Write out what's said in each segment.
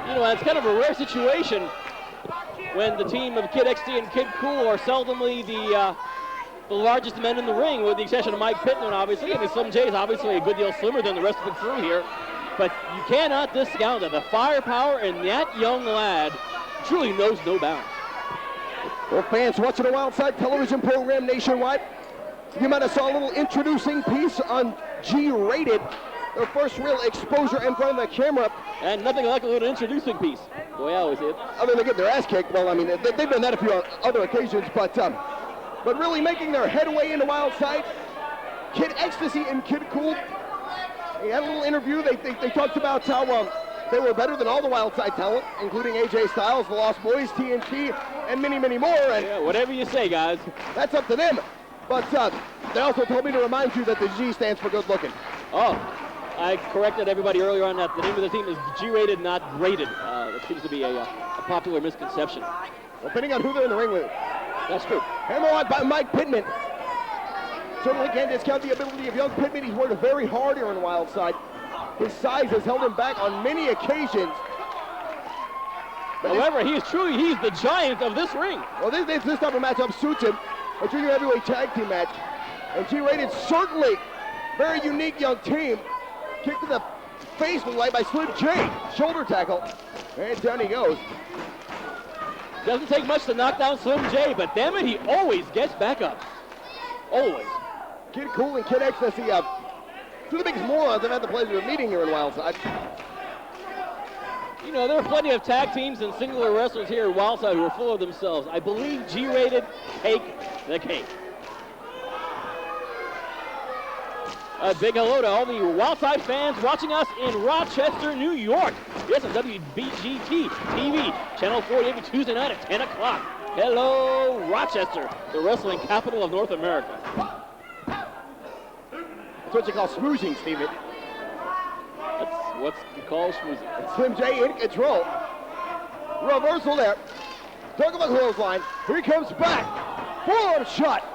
You know, it's kind of a rare situation when the team of Kid XT and Kid Kool are seldomly the largest men in the ring, with the exception of Mike Pittman, obviously. I mean, Slim J is obviously a good deal slimmer than the rest of the crew here, but you cannot discount that the firepower in that young lad truly knows no bounds. Well, fans watching the Wildside television program nationwide, you might have saw a little introducing piece on G-Rated, their first real exposure in front of the camera. And nothing like a little introducing piece, the way I always see it. Other than they get their ass kicked, well, I mean, they've done that a few other occasions, but really making their headway into Wildside, Kid Xtasy and Kid Kool, they had a little interview. They talked about how they were better than all the Wildside talent, including AJ Styles, the Lost Boys, TNT, and many, many more. And yeah, whatever you say, guys. That's up to them. But they also told me to remind you that the G stands for good looking. Oh, I corrected everybody earlier on that. The name of the team is G-Rated, not Graded. That seems to be a popular misconception. Well, depending on who they're in the ring with. That's true. Hammer on by Mike Pittman. Certainly can't discount the ability of young Pittman. He's worked very hard here in Wildside. His size has held him back on many occasions. But however, he's the giant of this ring. Well, this type of matchup suits him. A junior heavyweight tag team match. And G-Rated, certainly very unique young team. Kick to the face was light by Slim J. Shoulder tackle. And down he goes. Doesn't take much to knock down Slim J, but damn it, he always gets back up. Always. Kid Kool and Kid Xtasy, two of the biggest morons I've had the pleasure of meeting here in Wildside. You know, there are plenty of tag teams and singular wrestlers here in Wildside who are full of themselves. I believe G-Rated take the cake. A big hello to all the Wildside fans watching us in Rochester, New York. Yes, on WBGT TV, Channel 40 every Tuesday night at 10 o'clock. Hello, Rochester, the wrestling capital of North America. That's what you call smoozing, Steven. That's what's called schmoozing. Slim J in control. Reversal there. Talk about the clothesline. Here he comes back. Forearm shot.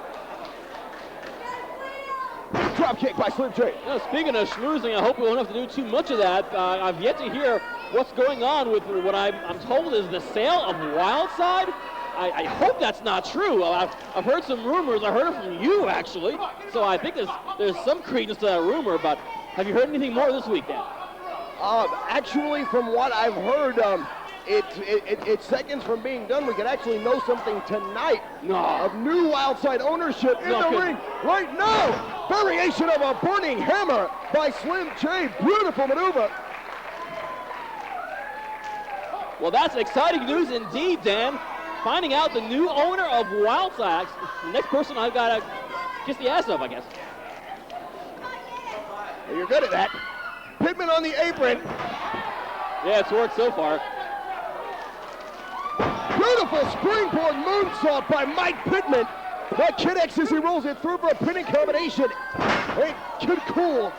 Drop kick by Slim J. Now, speaking of schmoozing, I hope we won't have to do too much of that. I've yet to hear what's going on with what I'm told is the sale of Wildside. I hope that's not true. I've heard some rumors. I heard it from you, actually. So I think there's some credence to that rumor, but have you heard anything more this week, Dan? Actually, from what I've heard, it's seconds from being done. We could actually know something tonight of new Wildside ownership in the ring right now. Variation of a burning hammer by Slim J. Beautiful maneuver. Well, that's exciting news indeed, Dan. Finding out the new owner of Wildside. The next person I've got to kiss the ass of, I guess. Well, you're good at that. Pittman on the apron. Yeah, it's worked so far. Beautiful springboard moonsault by Mike Pittman. That Kid Xtasy rolls it through for a pinning combination. Hey, Kid Kool.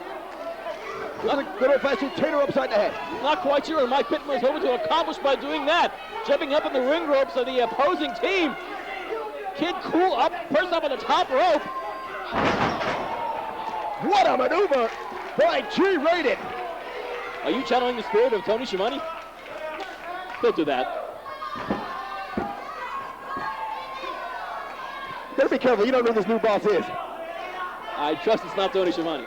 Good old-fashioned tater upside the head. Not quite sure what Mike Pittman was hoping to accomplish by doing that. Jumping up in the ring ropes of the opposing team. Kid Kool up, first up on the top rope. What a maneuver by G-Rated. Are you channeling the spirit of Tony Schiavone? Don't do that. Better be careful, you don't know who this new boss is. I trust it's not Tony Schiavone.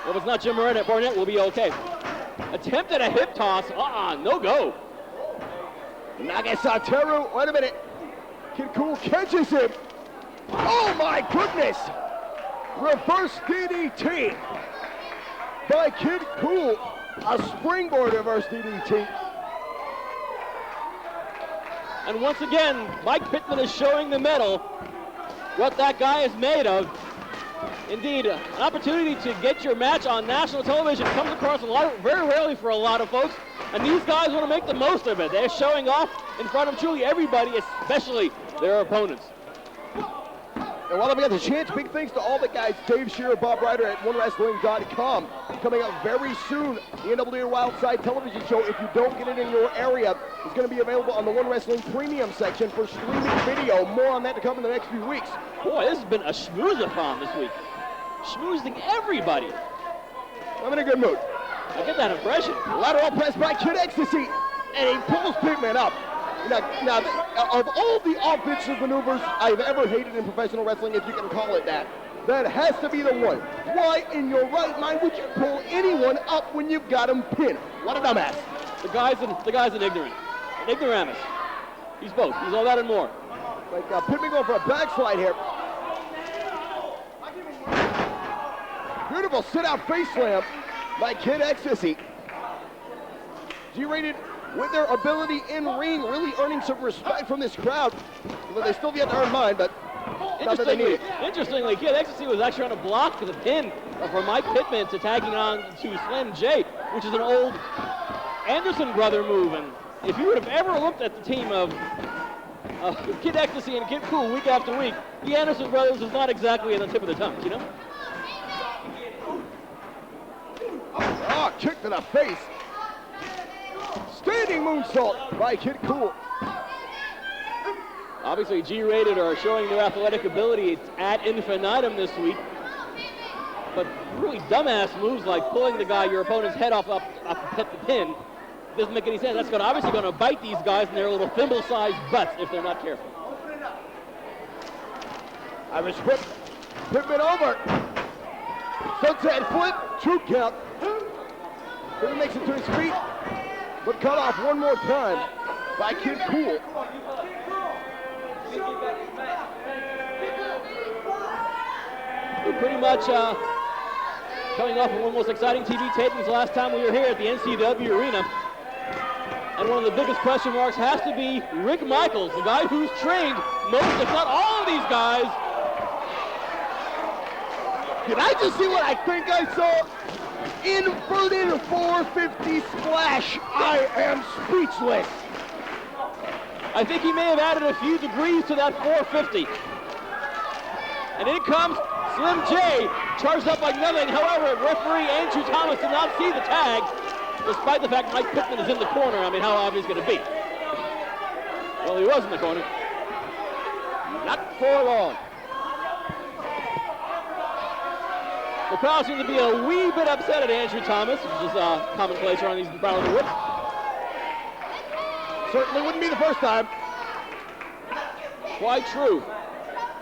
Well, if it's not Jim Barnett, we'll be okay. Attempt at a hip toss, no go. Nagasateru, wait a minute. Kid Kool catches him. Oh my goodness! Reverse DDT by Kid Kool. A springboard reverse DDT. And once again, Mike Pittman is showing the mettle what that guy is made of. Indeed, an opportunity to get your match on national television comes across very rarely for a lot of folks, and these guys want to make the most of it. They're showing off in front of truly everybody, especially their opponents. And while we got the chance, big thanks to all the guys, Dave Shearer, Bob Ryder at OneWrestling.com. Coming up very soon, the NWA Wildside television show. If you don't get it in your area, it's going to be available on the One Wrestling Premium section for streaming video. More on that to come in the next few weeks. Boy, this has been a schmoozathon this week. Schmoozing everybody. I'm in a good mood. I get that impression. Lateral press by Kid Xtasy, and he pulls Pittman up. Now, of all the offensive maneuvers I've ever hated in professional wrestling, if you can call it that, that has to be the one. Why in your right mind would you pull anyone up when you've got him pinned? What a dumbass. The guy's an ignorant. An ignoramus. He's both. He's all that and more. Like Pittman going for a backslide here. Beautiful sit-out face slam by Kid Xtasy. G-rated with their ability in ring, really earning some respect from this crowd. But they still get to earn mine, but not that they need it. Interestingly, Kid Xtasy was actually on a block for the pin from Mike Pittman to tagging on to Slim J, which is an old Anderson brother move. And if you would have ever looked at the team of Kid Xtasy and Kid Kool week after week, the Anderson brothers is not exactly at the tip of the tongue, you know? Oh, kick to the face. Standing moonsault by Kid Kool. Obviously, G-rated are showing their athletic ability ad infinitum this week. But really dumbass moves like pulling your opponent's head off the pin doesn't make any sense. That's obviously going to bite these guys in their little thimble-sized butts if they're not careful. Irish whip. Pittman over. Sunset flip. 2 count. Then he makes it to his feet. But cut off one more time by Kid Kool. We're pretty much coming off of one of the most exciting TV tapings last time we were here at the NCW Arena. And one of the biggest question marks has to be Rick Michaels, the guy who's trained most, if not all of these guys. Did I just see what I think I saw? Inverted 450 splash. I am speechless. I think he may have added a few degrees to that 450. And in comes Slim J, charged up like nothing. However, referee Andrew Thomas did not see the tag, despite the fact Mike Pittman is in the corner. I mean, how obvious could it be? Well, he was in the corner. Not for long. The crowd seemed to be a wee bit upset at Andrew Thomas, which is commonplace around these Battle of the Whips. Certainly wouldn't be the first time. Quite true.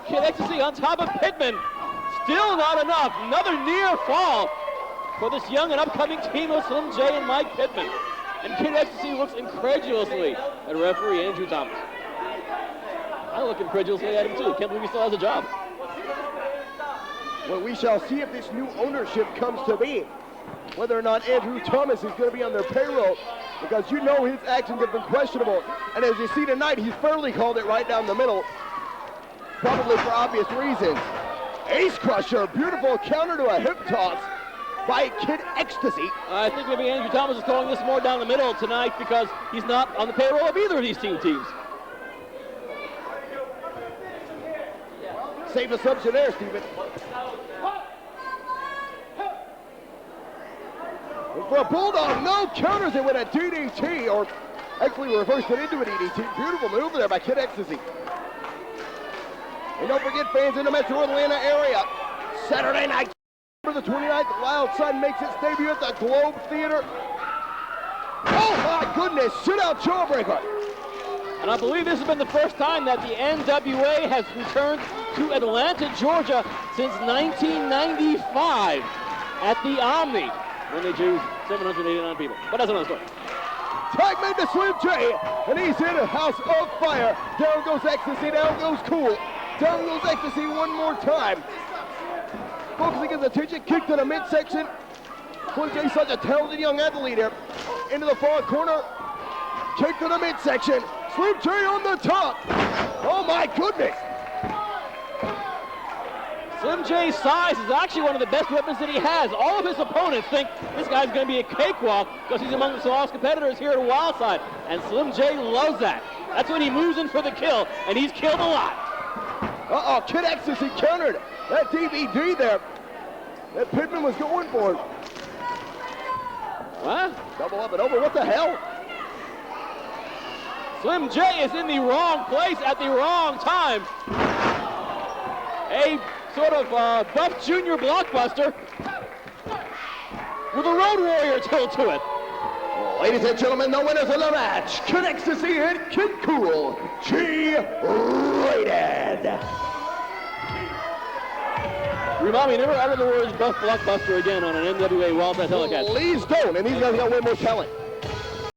Kid Xtasy on top of Pittman. Still not enough. Another near fall for this young and upcoming team of Slim J and Mike Pittman. And Kid Xtasy looks incredulously at referee Andrew Thomas. I look incredulously at him too. Can't believe he still has a job. Well, we shall see if this new ownership comes to be. Whether or not Andrew Thomas is going to be on their payroll, because you know his actions have been questionable. And as you see tonight, he's fairly called it right down the middle, probably for obvious reasons. Ace Crusher, beautiful counter to a hip toss by Kid Xtasy. I think maybe Andrew Thomas is calling this more down the middle tonight because he's not on the payroll of either of these teams. Safe assumption there, Steven. For a bulldog, no counters it with a DDT, or actually reversed it into a DDT. Beautiful maneuver there by Kid Xtasy. And don't forget, fans in the Metro Atlanta area, Saturday night, December the 29th, Wildside makes its debut at the Globe Theater. Oh my goodness, sit-out jawbreaker. And I believe this has been the first time that the NWA has returned to Atlanta, Georgia since 1995 at the Omni, when they drew 789 people. But that's another story. Tag made to Slim J, and he's in a house of fire. Down goes Xtasy, down goes Kool. Down goes Xtasy one more time. Focusing his attention, kick to the midsection. Slim J, such a talented young athlete here. Into the far corner, kick to the midsection. Slim J on the top. Oh my goodness. Slim J's size is actually one of the best weapons that he has. All of his opponents think this guy's going to be a cakewalk because he's among the smallest competitors here at Wildside. And Slim J loves that. That's when he moves in for the kill, and he's killed a lot. Uh-oh, Kid Xtasy countered that DVD there that Pittman was going for. What? Double up and over, what the hell? Slim J is in the wrong place at the wrong time. A sort of Buff Jr. blockbuster. with a Road Warrior tilt to it. Ladies and gentlemen, the winners of the match, Kid Xtasy and Kid Kool, G-Rated. Remind me, never utter the words Buff Blockbuster again on an NWA Wildside telecast. Please don't, and these guys got way more talent.